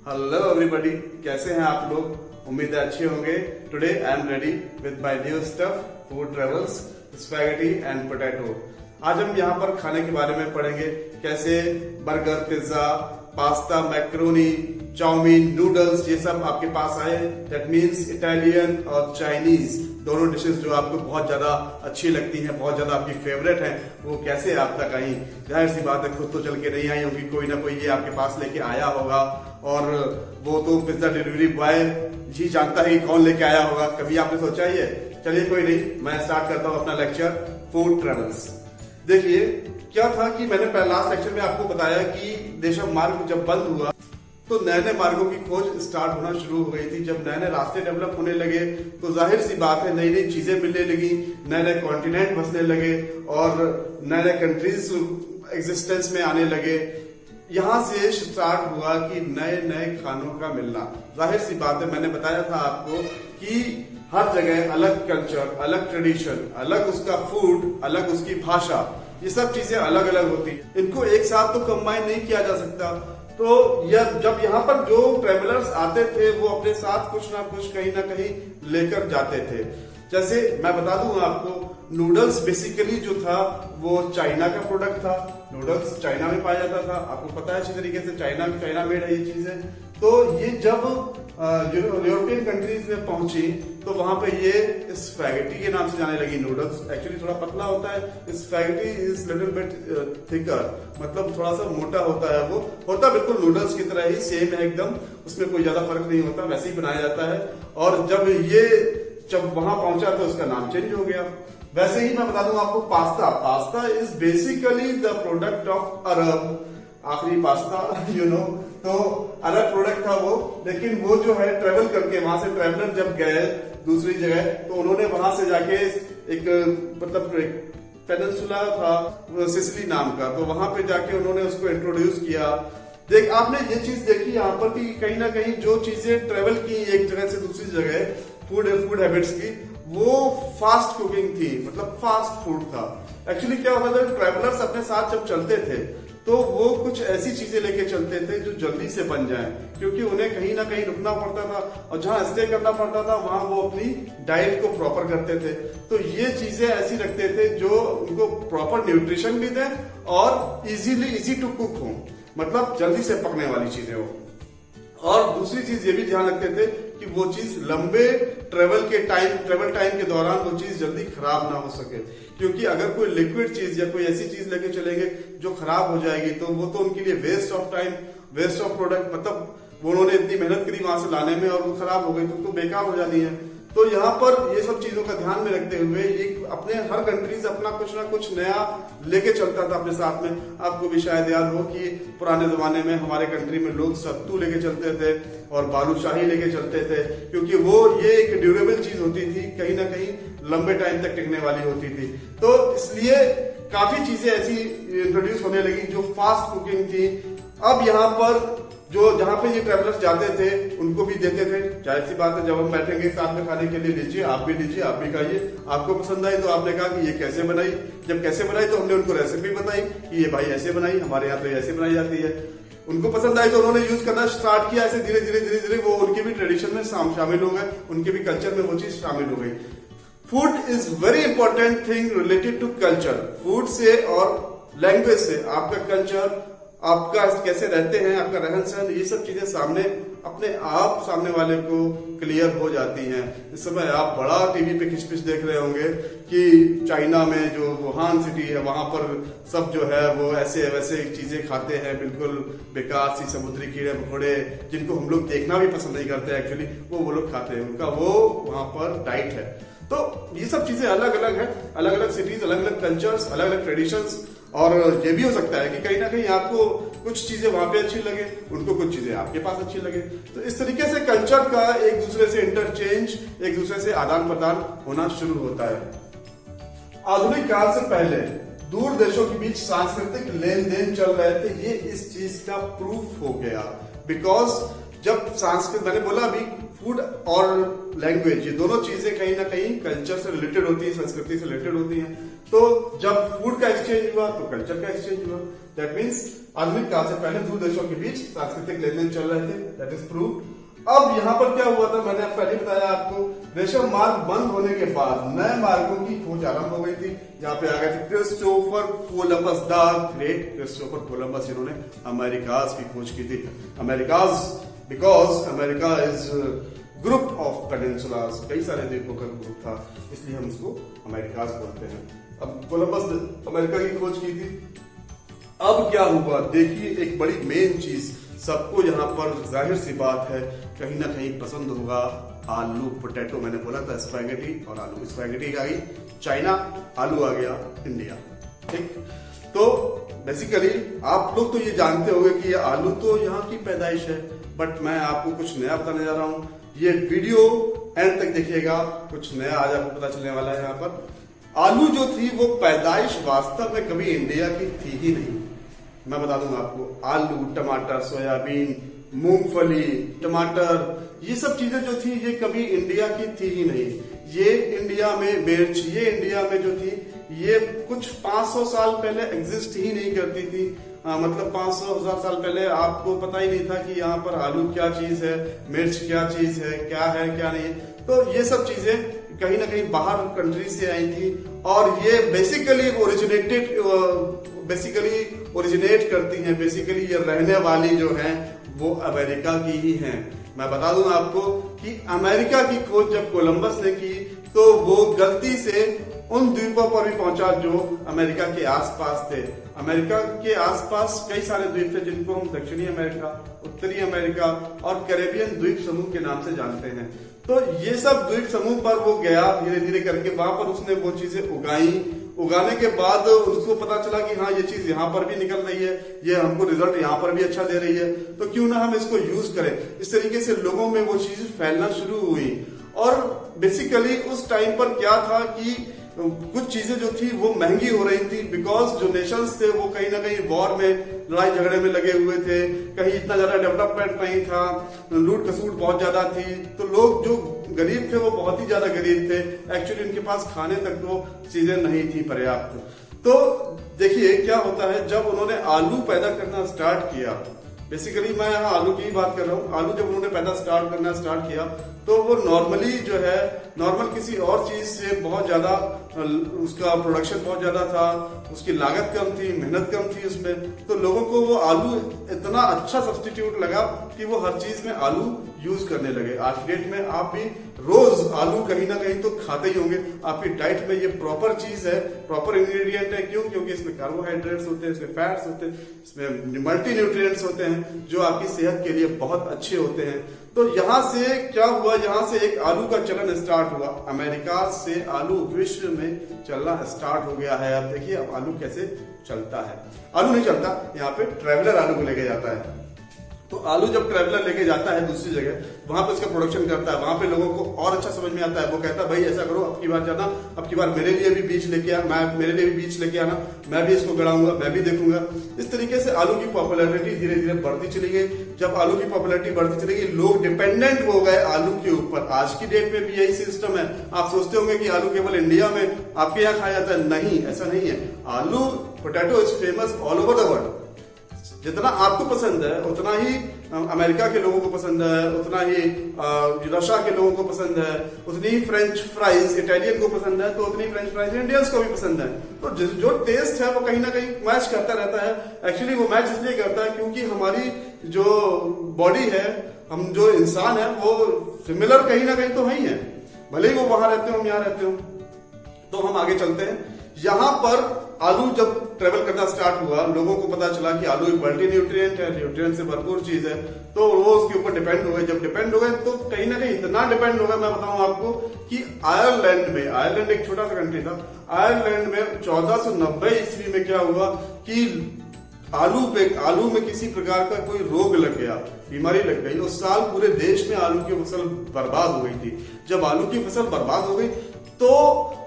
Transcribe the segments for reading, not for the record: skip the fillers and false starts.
Hello everybody, कैसे हैं आप लोग? उम्मीद है अच्छे होंगे। Today I am ready with my new stuff food travels spaghetti and potato. आज हम यहाँ पर खाने के बारे में पढ़ेंगे, कैसे burger, pizza, pasta, macaroni, chowmein, noodles ये सब आपके पास आए। दैट मीन्स इटालियन और चाइनीज दोनों डिशेस जो आपको बहुत ज्यादा अच्छी लगती हैं, बहुत ज्यादा आपकी फेवरेट हैं, वो कैसे आप तक आई। जाहिर सी बात है, खुद तो चल के नहीं आई होगी, कोई ना कोई ये आपके पास लेके आया होगा। और वो तो पिज्जा डिलीवरी बॉय ही जानता है कौन लेके आया होगा। कभी आपने सोचा ही है? चलिए कोई नहीं, मैं स्टार्ट करता हूँ अपना लेक्चर फूड ट्रेवल्स। देखिए क्या था कि मैंने लास्ट लेक्चर में आपको बताया कि देशम मार्ग जब बंद हुआ तो नए नए मार्गों की खोज स्टार्ट होना शुरू हो गई थी। जब नए नए रास्ते डेवलप होने लगे तो जाहिर सी बात है, नई नई चीजें मिलने लगी, नए नए कॉन्टिनेंट बसने लगे और नए नए कंट्रीज एग्जिस्टेंस में आने लगे। यहां से स्टार्ट हुआ कि नए नए खानों का मिलना। जाहिर सी बात है, मैंने बताया था आपको कि हर जगह अलग कल्चर, अलग ट्रेडिशन, अलग उसका फूड, अलग उसकी भाषा, ये सब चीजें अलग अलग होती है। इनको एक साथ तो कंबाइन नहीं किया जा सकता। तो जब यहाँ पर जो ट्रेवलर्स आते थे वो अपने साथ कुछ ना कुछ कहीं ना कहीं लेकर जाते थे। जैसे मैं बता दूं आपको, नूडल्स बेसिकली जो था वो चाइना का प्रोडक्ट था। नूडल्स चाइना में पाया जाता था, आपको पता है अच्छी तरीके से। चाइना मेड है ये चीजें। तो ये जब यूरोपियन कंट्रीज में पहुंची तो वहां पे ये स्पैगेटी के नाम से जाने लगी। नूडल्स एक्चुअली थोड़ा पतला होता है, spaghetti is little bit thicker, मतलब थोड़ा सा मोटा होता है। वो होता बिल्कुल नूडल्स की तरह ही सेम है एकदम, उसमें कोई ज्यादा फर्क नहीं होता, वैसे ही बनाया जाता है। और जब वहां पहुंचा तो उसका नाम चेंज हो गया। वैसे ही मैं बता दूं आपको, pasta is basically the product of Arab. आखिरी पास्ता तो अरब प्रोडक्ट था वो। लेकिन वो जो है ट्रेवल करके, वहां से ट्रेवलर जब गए दूसरी जगह तो उन्होंने वहां से जाके एक मतलब पेनिनसुला था सिसिली नाम का, तो वहां पे जाके उन्होंने उसको इंट्रोड्यूस किया। आपने ये चीज देखी यहाँ पर कि कहीं ना कहीं जो चीजें ट्रेवल की एक जगह से दूसरी जगह, फूड हैबिट्स की, वो फास्ट कुकिंग थी, मतलब फास्ट फूड था। एक्चुअली क्या होता था, ट्रेवलर्स अपने साथ जब चलते थे तो वो कुछ ऐसी चीजें लेके चलते थे जो जल्दी से बन जाएं, क्योंकि उन्हें कहीं ना कहीं रुकना पड़ता था और जहां स्टे करना पड़ता था वहां वो अपनी डाइट को प्रॉपर करते थे। तो ये चीजें ऐसी रखते थे जो उनको प्रॉपर न्यूट्रिशन भी दें और इजी टू कुक हो, मतलब जल्दी से पकने वाली चीजें हो। और दूसरी चीज ये भी ध्यान रखते थे कि वो चीज लंबे ट्रेवल टाइम के दौरान वो चीज जल्दी खराब ना हो सके, क्योंकि अगर कोई लिक्विड चीज या कोई ऐसी चीज लेके चलेंगे जो खराब हो जाएगी तो वो तो उनके लिए waste of time, waste of product, मतलब वो उन्होंने इतनी मेहनत करी वहां से लाने में और वो खराब हो गई तो बेकार हो जाती है। तो यहाँ पर ये सब चीजों का ध्यान में रखते हुए ये अपने हर कंट्रीज अपना कुछ ना कुछ नया लेके चलता था अपने साथ में। आपको भी शायद याद हो कि पुराने जमाने में हमारे कंट्री में लोग सत्तू लेके चलते थे और बालूशाही लेके चलते थे, क्योंकि वो ये एक ड्यूरेबल चीज होती थी, कहीं ना कहीं लंबे टाइम तक टिकने वाली होती थी। तो इसलिए काफी चीजें ऐसी इंट्रोड्यूस होने लगी जो फास्ट कुकिंग थी। अब यहाँ पर जहां पे ये ट्रेवलर्स जाते थे उनको भी देते थे। जाहिर सी बात है, जब हम बैठेंगे साथ में खाने के लिए, लीजिए आप भी खाइए, आपको पसंद आई तो आपने कहा कि ये कैसे बनाई। जब कैसे बनाई तो हमने उनको रेसिपी बताई कि ये भाई ऐसे बनाई, हमारे यहाँ तो ऐसे बनाई जाती है। उनको पसंद आई तो उन्होंने यूज करना स्टार्ट किया। ऐसे धीरे धीरे वो उनके भी ट्रेडिशन में शामिल हो गए, उनके भी कल्चर में वो चीज शामिल हो गई। Food is very important thing related to culture. Food से और लैंग्वेज से आपका कल्चर, आपका कैसे रहते हैं, आपका रहन सहन, ये सब चीजें अपने आप सामने वाले को क्लियर हो जाती हैं। इस समय आप बड़ा टीवी पे खिचपिच देख रहे होंगे कि चाइना में जो वुहान सिटी है वहां पर सब जो है वो ऐसे वैसे चीजें खाते हैं, बिल्कुल बेकार सी समुद्री कीड़े मकोड़े जिनको हम लोग देखना भी पसंद नहीं करते एक्चुअली, वो लोग खाते हैं, उनका वो वहां पर डाइट है। तो ये सब चीजें अलग अलग है, अलग अलग सिटीज, अलग अलग कल्चर्स, अलग अलग ट्रेडिशंस। और ये भी हो सकता है कि कहीं ना कहीं आपको कुछ चीजें वहां पे अच्छी लगे, उनको कुछ चीजें आपके पास अच्छी लगे। तो इस तरीके से कल्चर का एक दूसरे से इंटरचेंज, एक दूसरे से आदान प्रदान होना शुरू होता है। आधुनिक काल से पहले दूर देशों के बीच सांस्कृतिक लेन देन चल रहे थे, ये इस चीज का प्रूफ हो गया। बिकॉज जब संस्कृत, मैंने बोला अभी, फूड और लैंग्वेज, ये दोनों चीजें कहीं ना कहीं कल्चर से रिलेटेड होती है, संस्कृति से रिलेटेड होती हैं। तो जब फूड का एक्सचेंज हुआ तो कल्चर का एक्सचेंज हुआ। दैट मीन्स आधुनिक काल से पहले दो देशों के बीच सांस्कृतिक लेन देन चल रहे थे, दैट इज प्रूव्ड। अब यहाँ पर क्या हुआ था, मैंने पहले बताया आपको, रेशम मार्ग बंद होने के बाद नए मार्गों की खोज आरंभ हो गई थी। यहाँ पे आ गए थे Christopher Columbus, the great Christopher Columbus, जिन्होंने अमेरिकाज की खोज की थी। Americas because America is group of peninsulas, कई सारे द्वीपों का ग्रुप था, इसलिए हम उसको अमेरिकाज बोलते हैं। अब कोलंबस ने अमेरिका की खोज की थी। अब क्या हुआ, देखिए एक बड़ी मेन चीज सबको यहाँ पर जाहिर सी बात है कहीं ना कहीं पसंद होगा, आलू पोटैटो। मैंने बोला था स्पैगेटी और आलू, स्पैगेटी आ गई चाइना, आलू आ गया इंडिया, ठीक। तो बेसिकली आप लोग तो ये जानते होंगे कि ये आलू तो यहाँ की पैदाइश है, बट मैं आपको कुछ नया बताने जा रहा हूँ। ये वीडियो एंड तक देखिएगा, कुछ नया आज आपको पता चलने वाला है। यहाँ पर आलू जो थी वो पैदाइश वास्तव में कभी इंडिया की थी ही नहीं। मैं बता दूंगा आपको, आलू, टमाटर, सोयाबीन, मूंगफली, टमाटर, ये सब चीजें जो थी ये कभी इंडिया की थी ही नहीं। ये इंडिया में मिर्च, ये इंडिया में जो थी ये कुछ 500 साल पहले एग्जिस्ट ही नहीं करती थी। मतलब 500,000 साल पहले आपको पता ही नहीं था कि यहाँ पर आलू क्या चीज है, मिर्च क्या चीज है क्या नहीं। तो ये सब चीजें कहीं ना कहीं बाहर कंट्री से आई थी और ये बेसिकली ओरिजिनेट करती हैं। बेसिकली ये रहने वाली जो हैं वो अमेरिका की ही हैं। मैं बता दूं आपको कि अमेरिका की खोज जब कोलंबस ने की तो वो गलती से उन द्वीपों पर भी पहुंचा जो अमेरिका के आसपास थे। अमेरिका के आसपास कई सारे द्वीप थे जिनको हम दक्षिणी अमेरिका, उत्तरी अमेरिका और कैरेबियन द्वीप समूह के नाम से जानते हैं। तो ये सब द्वीप समूह पर वो गया धीरे धीरे करके, वहां पर उसने वो चीजें उगाने के बाद उसको पता चला कि हाँ ये चीज यहाँ पर भी निकल रही है, ये हमको रिजल्ट यहाँ पर भी अच्छा दे रही है, तो क्यों ना हम इसको यूज करें। इस तरीके से लोगों में वो चीज फैलना शुरू हुई। और बेसिकली उस टाइम पर क्या था कि कुछ चीजें जो थी वो महंगी हो रही थी, बिकॉज जो नेशंस थे वो कहीं ना कहीं वॉर में, लड़ाई झगड़े में लगे हुए थे, कहीं इतना ज्यादा डेवलपमेंट नहीं था, लूट खसूट बहुत ज्यादा थी। तो लोग जो गरीब थे वो बहुत ही ज्यादा गरीब थे, एक्चुअली उनके पास खाने तक वो चीजें नहीं थी पर्याप्त। तो देखिए क्या होता है, जब उन्होंने आलू पैदा करना स्टार्ट किया, बेसिकली मैं यहाँ आलू की ही बात कर रहा हूँ, आलू जब उन्होंने पैदा करना स्टार्ट किया तो वो नॉर्मली जो है नॉर्मल किसी और चीज से बहुत ज्यादा उसका प्रोडक्शन बहुत ज्यादा था, उसकी लागत कम थी, मेहनत कम थी उसमें। तो लोगों को वो आलू इतना अच्छा सब्स्टिट्यूट लगा कि वो हर चीज में आलू यूज करने लगे। आज की डेट में आप भी रोज आलू कहीं ना कहीं तो खाते ही होंगे, आपकी डाइट में ये प्रॉपर चीज है, प्रॉपर इंग्रेडिएंट है। क्यों? क्योंकि इसमें कार्बोहाइड्रेट्स होते हैं, इसमें फैट्स होते हैं, इसमें मल्टी न्यूट्रिएंट्स होते हैं जो आपकी सेहत के लिए बहुत अच्छे होते हैं। तो यहाँ से क्या हुआ, यहाँ से एक आलू का चलन स्टार्ट हुआ। अमेरिका से आलू विश्व में चलना स्टार्ट हो गया है। अब देखिए अब आलू कैसे चलता है। आलू नहीं चलता, यहाँ पे ट्रैवलर आलू को लेके जाता है। तो आलू जब ट्रैवलर लेके जाता है दूसरी जगह, वहां पे उसका प्रोडक्शन करता है, वहां पे लोगों को और अच्छा समझ में आता है। वो कहता है भाई ऐसा करो, अब की बार जाना, अब की बार मेरे लिए भी बीज लेके आना, मैं भी इसको गड़ाऊंगा, मैं भी देखूंगा। इस तरीके से आलू की पॉपुलैरिटी धीरे धीरे बढ़ती चली गई। जब आलू की पॉपुलैरिटी बढ़ती चली गई, लोग डिपेंडेंट हो गए आलू के ऊपर। आज की डेट में भी यही सिस्टम है। आप सोचते होंगे कि आलू केवल इंडिया में आपके यहाँ खाया जाता है, नहीं, ऐसा नहीं है। आलू potato is famous all over the world. जितना आपको पसंद है उतना ही अमेरिका के लोगों को पसंद है, उतना ही रशिया के लोगों को पसंद है, उतनी ही फ्रेंच फ्राइज इटालियन को पसंद है, तो उतनी फ्रेंच फ्राइज इंडियंस को भी पसंद है। तो जो टेस्ट है वो कहीं ना कहीं मैच करता रहता है। एक्चुअली वो मैच इसलिए करता है क्योंकि हमारी जो बॉडी है, हम जो इंसान है वो सिमिलर कहीं ना कहीं तो है ही है, भले ही वो वहां रहते हो हम यहाँ रहते हो। तो हम आगे चलते हैं। यहाँ पर आलू जब ट्रेवल करना स्टार्ट हुआ, लोगों को पता चला कि आलू एक मल्टी न्यूट्रिएंट है, न्यूट्रिएंट से भरपूर चीज है, तो वो उसके ऊपर डिपेंड हो गए। जब डिपेंड हो गए तो कहीं ना कहीं इतना डिपेंड हो गया, मैं बताऊं आपको कि आयरलैंड एक छोटा सा कंट्री था, आयरलैंड में 1490 ईस्वी में क्या हुआ कि आलू में किसी प्रकार का कोई रोग लग गया, बीमारी लग गई। उस साल पूरे देश में आलू की फसल बर्बाद हो गई थी। जब आलू की फसल बर्बाद हो गई तो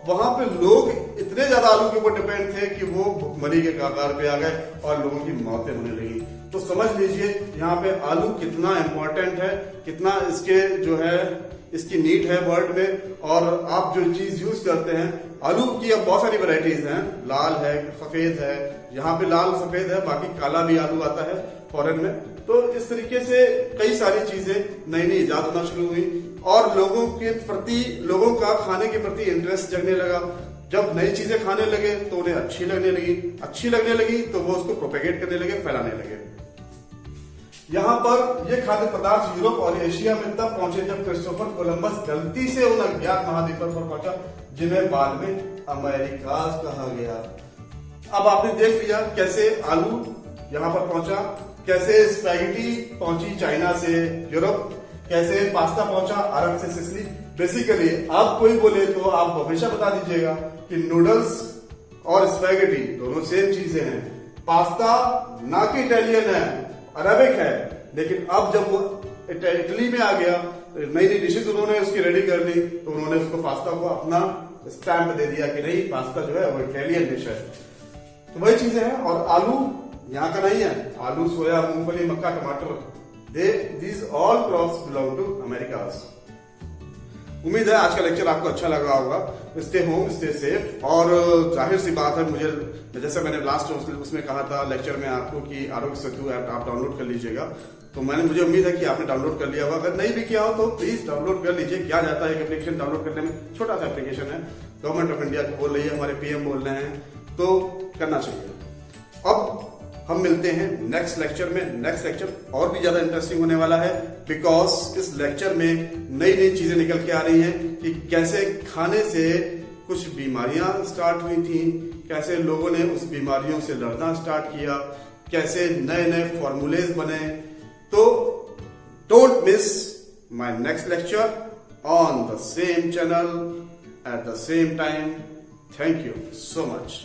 वहां पे लोग इतने ज्यादा आलू के ऊपर डिपेंड थे कि वो भुखमरी के कगार पे आ गए और लोगों की मौतें होने लगी। तो समझ लीजिए यहाँ पे आलू कितना इंपॉर्टेंट है, कितना इसके जो है इसकी नीड है वर्ल्ड में। और आप जो चीज यूज करते हैं, आलू की अब बहुत सारी वैरायटीज हैं, लाल है, सफेद है, यहाँ पे लाल सफेद है, बाकी काला भी आलू आता है फॉरेन में। तो इस तरीके से कई सारी चीजें नई नई इजाद होना शुरू हुई और लोगों का खाने के प्रति इंटरेस्ट जगने लगा। जब नई चीजें खाने लगे तो उन्हें अच्छी लगने लगी तो वो उसको प्रोपेगेट करने लगे, फैलाने लगे। यहाँ पर ये खाद्य पदार्थ यूरोप और एशिया में तब पहुंचे जब क्रिस्टोफर कोलंबस गलती से उन अज्ञात महाद्वीपों पर पहुंचा जिन्हें बाद में अमेरिकाज कहा गया। अब आपने देख लिया कैसे आलू यहाँ पर पहुंचा, कैसे स्पैगेटी पहुंची चाइना से यूरोप, कैसे पास्ता पहुंचा अरब से सिसिली। बेसिकली आप कोई बोले तो आप हमेशा बता दीजिएगा कि नूडल्स और स्पैगेटी दोनों सेम चीजें हैं। पास्ता ना कि इटालियन है, अरबिक है, लेकिन अब जब वो इटली में आ गया, नई नई डिशेज उन्होंने उसकी रेडी कर ली, तो उन्होंने उसको पास्ता को अपना स्टैंप दे दिया कि नहीं, पास्ता जो है वो इटालियन डिश है। तो वही चीजें हैं। और आलू यहाँ का नहीं है, आलू, सोया, मूंगफली, मक्का, टमाटर, these all crops belong to Americas। उम्मीद है आज का लेक्चर आपको अच्छा लगा होगा। Stay home, stay safe. और जाहिर सी बात है, मुझे जैसे मैंने लास्ट उसमें कहा था लेक्चर में आपको कि आरोग्य सेतु ऐप आप डाउनलोड कर लीजिएगा, तो मुझे उम्मीद है कि आपने डाउनलोड कर लिया होगा। अगर नहीं भी किया हो तो प्लीज डाउनलोड कर लीजिए। क्या जाता है, एप्लीकेशन डाउनलोड करने में, छोटा सा एप्लीकेशन है, गवर्नमेंट ऑफ इंडिया बोल रही है, हमारे पीएम बोल रहे हैं, तो करना चाहिए। अब हम मिलते हैं नेक्स्ट लेक्चर में। नेक्स्ट लेक्चर और भी ज्यादा इंटरेस्टिंग होने वाला है, बिकॉज इस लेक्चर में नई नई चीजें निकल के आ रही हैं कि कैसे खाने से कुछ बीमारियां स्टार्ट हुई थी, कैसे लोगों ने उस बीमारियों से लड़ना स्टार्ट किया, कैसे नए नए फॉर्मूलेज बने। तो don't miss my next lecture on the same channel at the same time. Thank you so much.